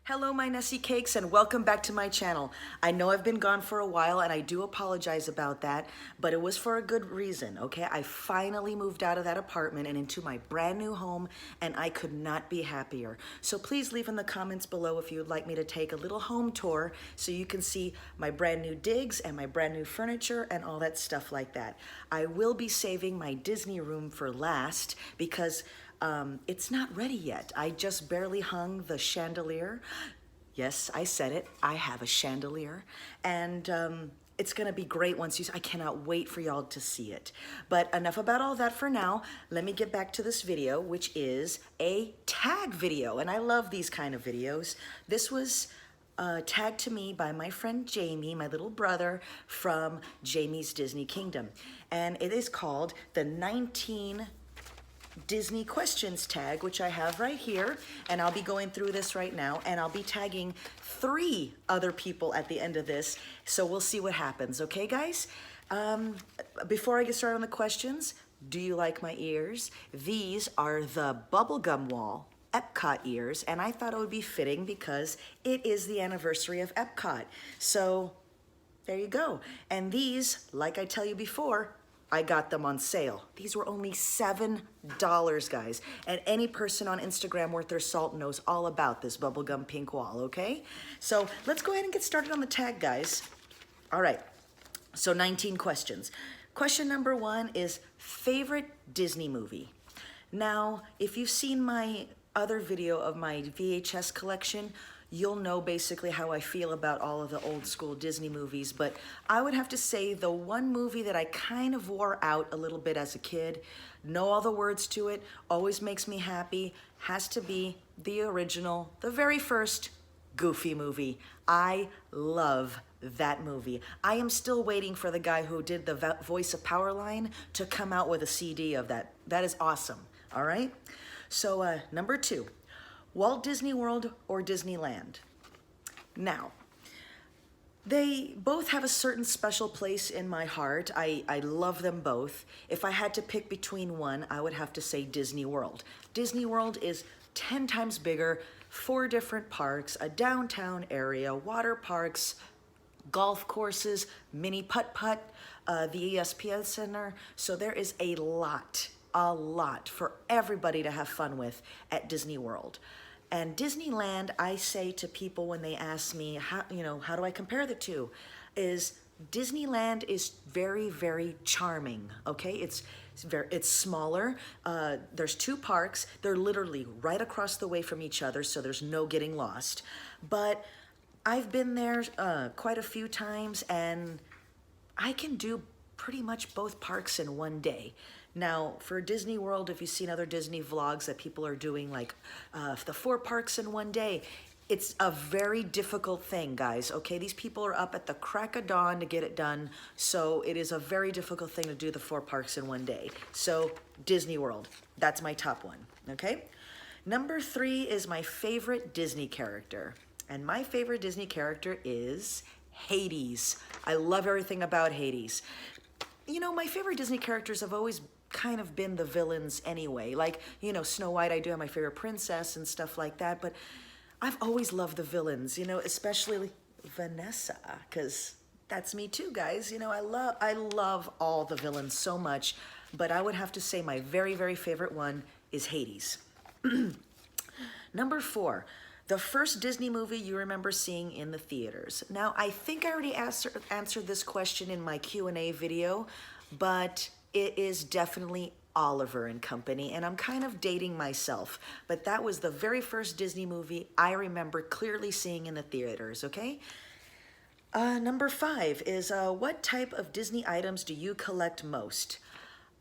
Hello, my Nessie Cakes, and welcome back to my channel. I know I've been gone for a while, and I do apologize about that, but it was for a good reason, okay? I finally moved out of that apartment and into my brand new home, and I could not be happier. So please leave in the comments below if you'd like me to take a little home tour so you can see my brand new digs and my brand new furniture and all that stuff like that. I will be saving my Disney room for last because it's not ready yet. I just barely hung the chandelier. Yes, I said it. I have a chandelier. And it's gonna be great once I cannot wait for y'all to see it. But enough about all that for now. Let me get back to this video, which is a tag video. And I love these kind of videos. This was tagged to me by my friend Jamie, my little brother from Jamie's Disney Kingdom. And it is called the 19 Disney questions tag, which I have right here, and I'll be going through this right now, and I'll be tagging 3 other people at the end of this, so we'll see what happens, okay guys? Before I get started on the questions, do you like my ears? These are the Bubblegum Wall Epcot ears, and I thought it would be fitting because it is the anniversary of Epcot. So there you go. And these, like I tell you before, I got them on sale. These were only $7, guys. And any person on Instagram worth their salt knows all about this bubblegum pink wall, okay? So let's go ahead and get started on the tag, guys. All right, so 19 questions. Question number 1 is favorite Disney movie. Now, if you've seen my other video of my VHS collection, you'll know basically how I feel about all of the old school Disney movies, but I would have to say the one movie that I kind of wore out a little bit as a kid, know all the words to it, always makes me happy, has to be the original, the very first Goofy movie. I love that movie. I am still waiting for the guy who did the voice of Powerline to come out with a CD of that. That is awesome, all right? So number 2. Walt Disney World or Disneyland? Now, they both have a certain special place in my heart. I love them both. If I had to pick between one, I would have to say Disney World. Disney World is 10 times bigger, 4 different parks, a downtown area, water parks, golf courses, mini putt-putt, the ESPN Center. So there is a lot for everybody to have fun with at Disney World. And Disneyland, I say to people when they ask me, how do I compare the two, is Disneyland is very, very charming, okay? It's smaller. There's 2 parks. They're literally right across the way from each other, so there's no getting lost. But I've been there quite a few times, and I can do pretty much both parks in one day. Now, for Disney World, if you've seen other Disney vlogs that people are doing, like the 4 parks in one day, it's a very difficult thing, guys, okay? These people are up at the crack of dawn to get it done, so it is a very difficult thing to do the 4 parks in one day. So, Disney World, that's my top one, okay? Number 3 is my favorite Disney character, and my favorite Disney character is Hades. I love everything about Hades. You know, my favorite Disney characters have always kind of been the villains anyway. Like, you know, Snow White, I do have my favorite princess and stuff like that, but I've always loved the villains, you know, especially Vanessa, because that's me too, guys. You know, I love all the villains so much, but I would have to say my very, very favorite one is Hades. Number 4. The first Disney movie you remember seeing in the theaters. Now, I think I already answered this question in my Q&A video, but it is definitely Oliver and Company, and I'm kind of dating myself, but that was the very first Disney movie I remember clearly seeing in the theaters, okay? Number 5 is, what type of Disney items do you collect most?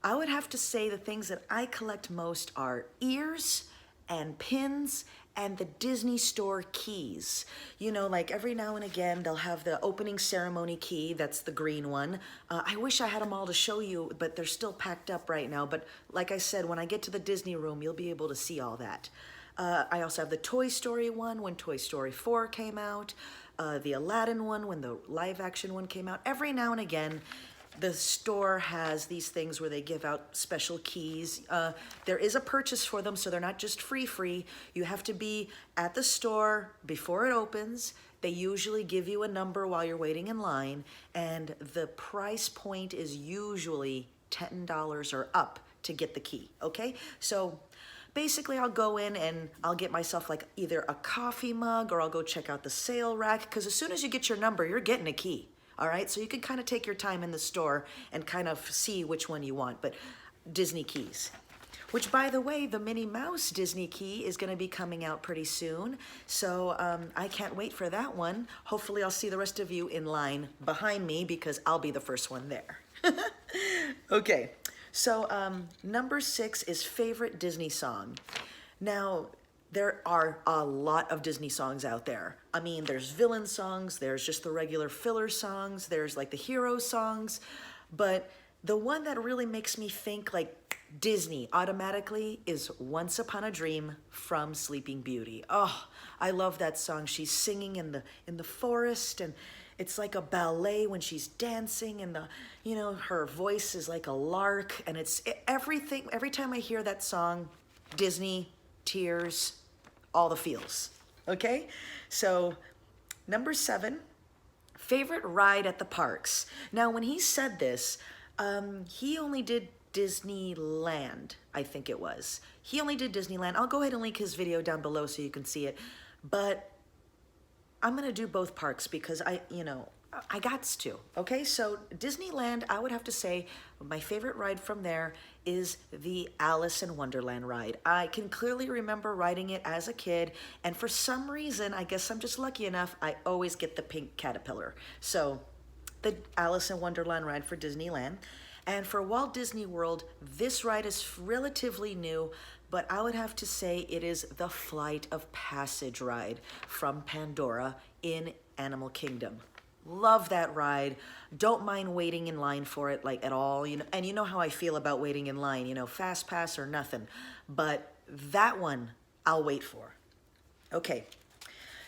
I would have to say the things that I collect most are ears and pins and the Disney Store keys. You know, like every now and again, they'll have the opening ceremony key, that's the green one. I wish I had them all to show you, but they're still packed up right now. But like I said, when I get to the Disney room, you'll be able to see all that. I also have the Toy Story one when Toy Story 4 came out, the Aladdin one when the live action one came out. Every now and again, the store has these things where they give out special keys. There is a purchase for them, so they're not just free. You have to be at the store before it opens. They usually give you a number while you're waiting in line, and the price point is usually $10 or up to get the key, okay? So basically I'll go in and I'll get myself like either a coffee mug or I'll go check out the sale rack, because as soon as you get your number, you're getting a key. All right, so you can kind of take your time in the store and kind of see which one you want, but Disney keys. Which, by the way, the Minnie Mouse Disney key is going to be coming out pretty soon, so I can't wait for that one. Hopefully I'll see the rest of you in line behind me because I'll be the first one there. Okay, so number 6 is favorite Disney song. Now, there are a lot of Disney songs out there. I mean, there's villain songs, there's just the regular filler songs, there's like the hero songs, but the one that really makes me think like Disney automatically is Once Upon a Dream from Sleeping Beauty. Oh, I love that song. She's singing in the forest, and it's like a ballet when she's dancing, and her voice is like a lark, and it's everything. Every time I hear that song, Disney, tears, all the feels. Okay, so number 7, favorite ride at the parks. Now, when he said this, he only did Disneyland, I think it was. He only did Disneyland. I'll go ahead and link his video down below so you can see it. But I'm gonna do both parks because I gots to, okay? So Disneyland, I would have to say my favorite ride from there is the Alice in Wonderland ride. I can clearly remember riding it as a kid, and for some reason, I guess I'm just lucky enough, I always get the pink caterpillar. So the Alice in Wonderland ride for Disneyland. And for Walt Disney World, this ride is relatively new, but I would have to say it is the Flight of Passage ride from Pandora in Animal Kingdom. Love that ride. Don't mind waiting in line for it like at all. And you know how I feel about waiting in line, fast pass or nothing. But that one I'll wait for. Okay.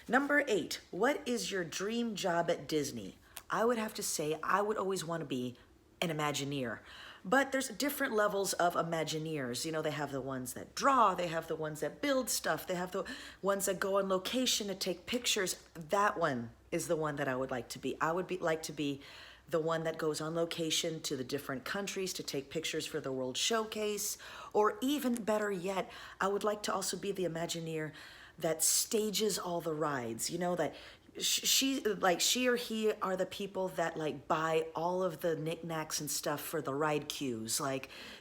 Number 8, what is your dream job at Disney? I would have to say I would always want to be an Imagineer. But there's different levels of Imagineers. They have the ones that draw, they have the ones that build stuff, they have the ones that go on location to take pictures. That one is the one that I would like to be. I would like to be the one that goes on location to the different countries to take pictures for the World Showcase. Or even better yet, I would like to also be the Imagineer that stages all the rides. That she or he are the people that buy all of the knickknacks and stuff for the ride queues.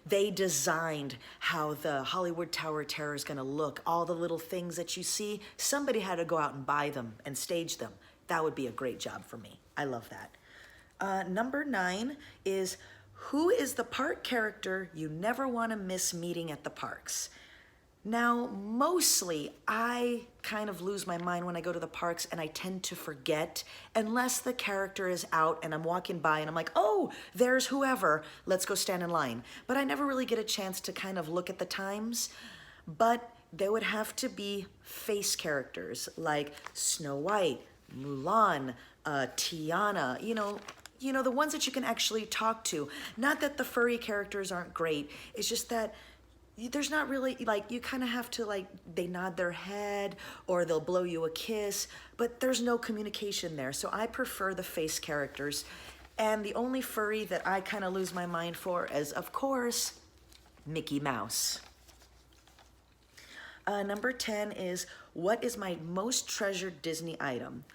They designed how the Hollywood Tower of Terror is going to look. All the little things that you see, somebody had to go out and buy them and stage them. That would be a great job for me. I love that. Number 9 is, who is the park character you never want to miss meeting at the parks? Now, mostly, I kind of lose my mind when I go to the parks, and I tend to forget unless the character is out and I'm walking by and I'm like, oh, there's whoever, let's go stand in line. But I never really get a chance to kind of look at the times. But there would have to be face characters like Snow White, Mulan, Tiana, the ones that you can actually talk to. Not that the furry characters aren't great, it's just that there's not really, you kind of have to, they nod their head or they'll blow you a kiss, but there's no communication there. So I prefer the face characters. And the only furry that I kind of lose my mind for is, of course, Mickey Mouse. Number 10 is, what is my most treasured Disney item?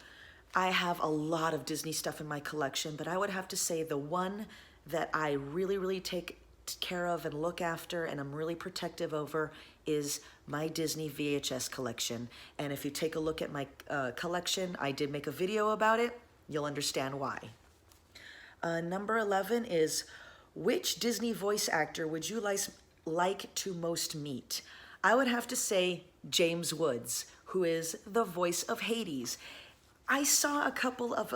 I have a lot of Disney stuff in my collection, but I would have to say the one that I really, really take care of and look after and I'm really protective over is my Disney VHS collection. And if you take a look at my collection, I did make a video about it. You'll understand why. Number 11 is, which Disney voice actor would you like to most meet? I would have to say James Woods, who is the voice of Hades. I saw a couple of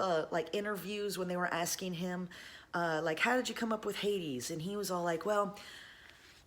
interviews when they were asking him how did you come up with Hades? And he was all like, well,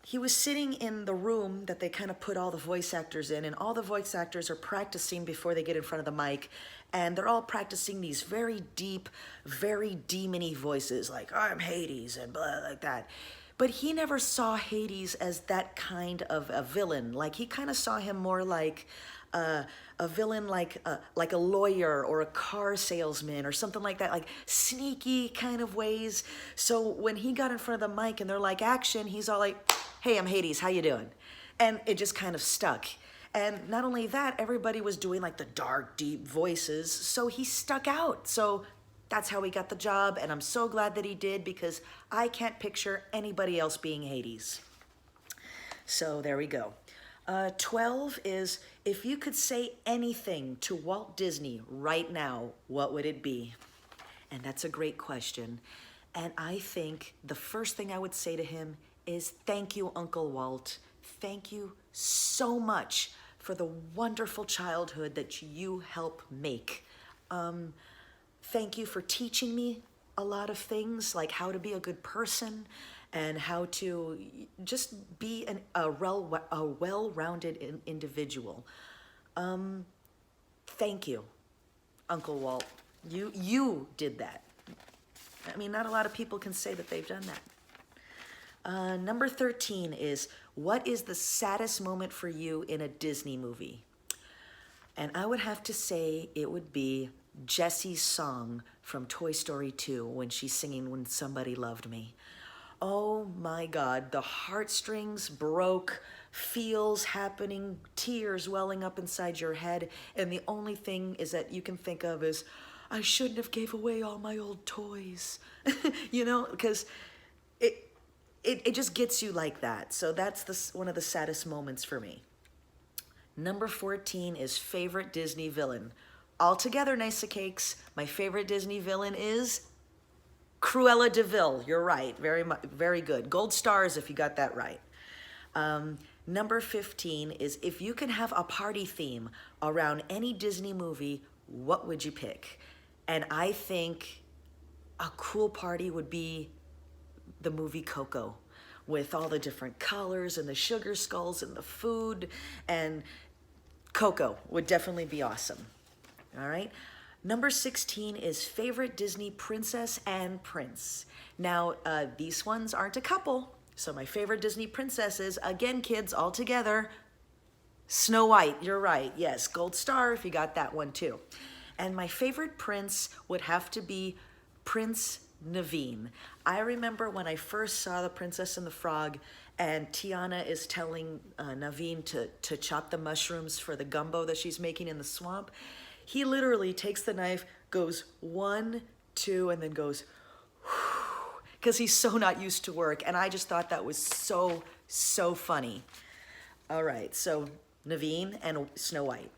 he was sitting in the room that they kind of put all the voice actors in, and all the voice actors are practicing before they get in front of the mic, and they're all practicing these very deep, very demony voices, like, I'm Hades, and blah, like that. But he never saw Hades as that kind of a villain. Like, he kind of saw him more like a villain, like a lawyer or a car salesman or something like that, like sneaky kind of ways. So when he got in front of the mic and they're like, action, he's all like, hey, I'm Hades, how you doing? And it just kind of stuck. And not only that, everybody was doing like the dark, deep voices, so he stuck out. So that's how he got the job, and I'm so glad that he did, because I can't picture anybody else being Hades. So there we go. 12 is, if you could say anything to Walt Disney right now, what would it be? And that's a great question. And I think the first thing I would say to him is, thank you, Uncle Walt. Thank you so much for the wonderful childhood that you helped make. Thank you for teaching me a lot of things, like how to be a good person and how to just be a well-rounded individual. Thank you, Uncle Walt. You did that. I mean, not a lot of people can say that they've done that. Number 13 is, what is the saddest moment for you in a Disney movie? And I would have to say it would be Jessie's song from Toy Story 2 when she's singing When Somebody Loved Me. Oh my God, the heartstrings broke, feels happening, tears welling up inside your head, and the only thing is that you can think of is, I shouldn't have gave away all my old toys. You know, because it just gets you like that. So that's one of the saddest moments for me. Number 14 is favorite Disney villain. All together, Nice Cakes, my favorite Disney villain is Cruella de Vil. You're right, very good. Gold stars if you got that right. Number 15 is, if you can have a party theme around any Disney movie, what would you pick? And I think a cool party would be the movie Coco, with all the different colors and the sugar skulls and the food, and Coco would definitely be awesome. All right. Number 16 is favorite Disney princess and prince. Now, these ones aren't a couple. So my favorite Disney princesses, again, kids, all together, Snow White, you're right. Yes, gold star if you got that one too. And my favorite prince would have to be Prince Naveen. I remember when I first saw The Princess and the Frog, and Tiana is telling Naveen to chop the mushrooms for the gumbo that she's making in the swamp. He literally takes the knife, goes 1, 2, and then goes, because he's so not used to work. And I just thought that was so, so funny. All right, so Naveen and Snow White.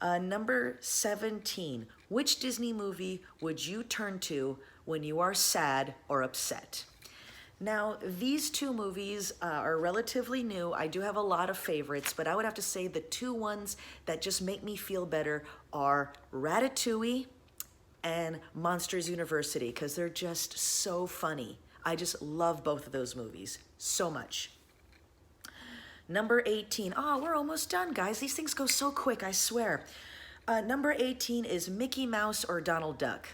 Number 17, which Disney movie would you turn to when you are sad or upset? Now, these two movies are relatively new. I do have a lot of favorites, but I would have to say the two ones that just make me feel better are Ratatouille and Monsters University, because they're just so funny. I just love both of those movies so much. Number 18, we're almost done, guys. These things go so quick, I swear. Number 18 is Mickey Mouse or Donald Duck.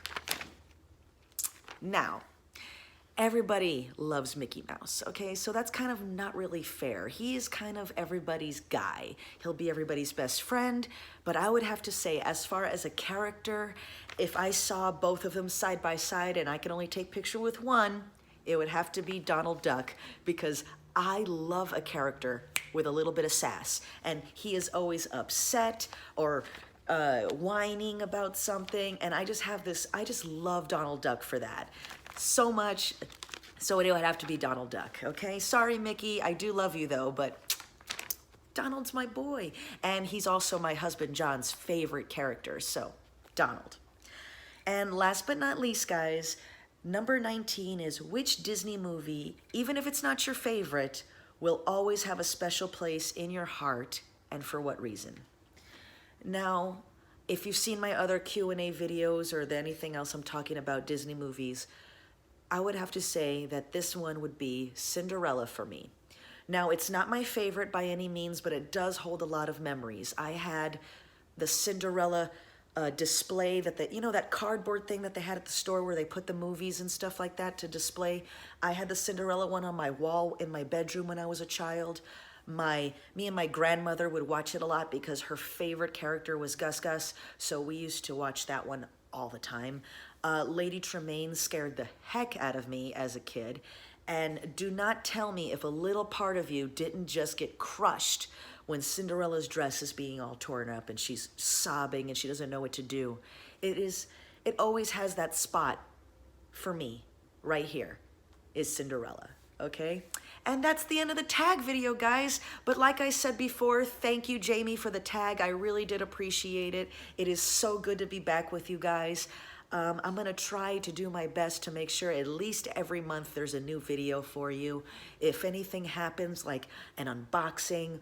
Now, everybody loves Mickey Mouse, okay? So that's kind of not really fair. He is kind of everybody's guy. He'll be everybody's best friend, but I would have to say, as far as a character, if I saw both of them side by side and I could only take picture with one, it would have to be Donald Duck, because I love a character with a little bit of sass, and he is always upset or whining about something, and I just love Donald Duck for that so much. So it would have to be Donald Duck, okay? Sorry, Mickey, I do love you though, but Donald's my boy, and he's also my husband John's favorite character, so Donald. And last but not least, guys, number 19 is, which Disney movie, even if it's not your favorite, will always have a special place in your heart, and for what reason? Now, if you've seen my other Q&A videos or anything else I'm talking about Disney movies, I would have to say that this one would be Cinderella for me. Now, it's not my favorite by any means, but it does hold a lot of memories. I had the Cinderella display that cardboard thing that they had at the store where they put the movies and stuff like that to display. I had the Cinderella one on my wall in my bedroom when I was a child. Me and my grandmother would watch it a lot because her favorite character was Gus Gus, so we used to watch that one all the time. Lady Tremaine scared the heck out of me as a kid, and do not tell me if a little part of you didn't just get crushed when Cinderella's dress is being all torn up and she's sobbing and she doesn't know what to do. It always has that spot for me right here is Cinderella, okay? And that's the end of the tag video, guys. But like I said before, thank you, Jamie, for the tag. I really did appreciate it. It is so good to be back with you guys. I'm gonna try to do my best to make sure at least every month there's a new video for you. If anything happens, like an unboxing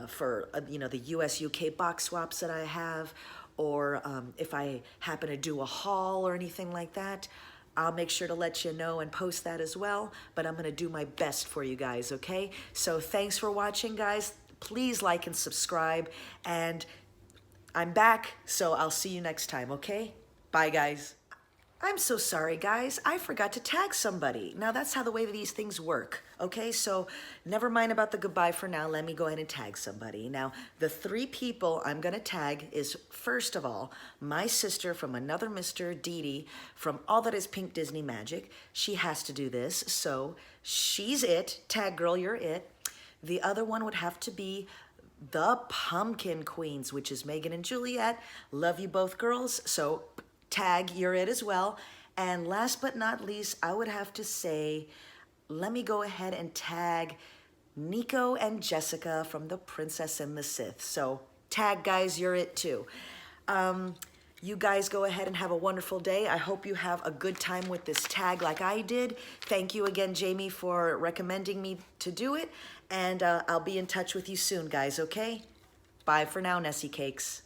for the US UK box swaps that I have, or if I happen to do a haul or anything like that, I'll make sure to let you know and post that as well, but I'm gonna do my best for you guys, okay? So thanks for watching, guys. Please like and subscribe, and I'm back, so I'll see you next time, okay? Bye, guys. I'm so sorry, guys. I forgot to tag somebody. Now, that's how the way these things work, okay? So never mind about the goodbye for now. Let me go ahead and tag somebody. Now, the 3 people I'm going to tag is, first of all, my sister from another Mr. Dee Dee from All That Is Pink Disney Magic. She has to do this, so she's it. Tag girl, you're it. The other one would have to be the Pumpkin Queens, which is Megan and Juliet. Love you both, girls. So tag, you're it as well. And last but not least, I would have to say, let me go ahead and tag Nico and Jessica from The Princess and the Sith. So tag, guys, you're it too. You guys go ahead and have a wonderful day. I hope you have a good time with this tag like I did. Thank you again, Jamie, for recommending me to do it. And I'll be in touch with you soon, guys, okay? Bye for now, Nessie Cakes.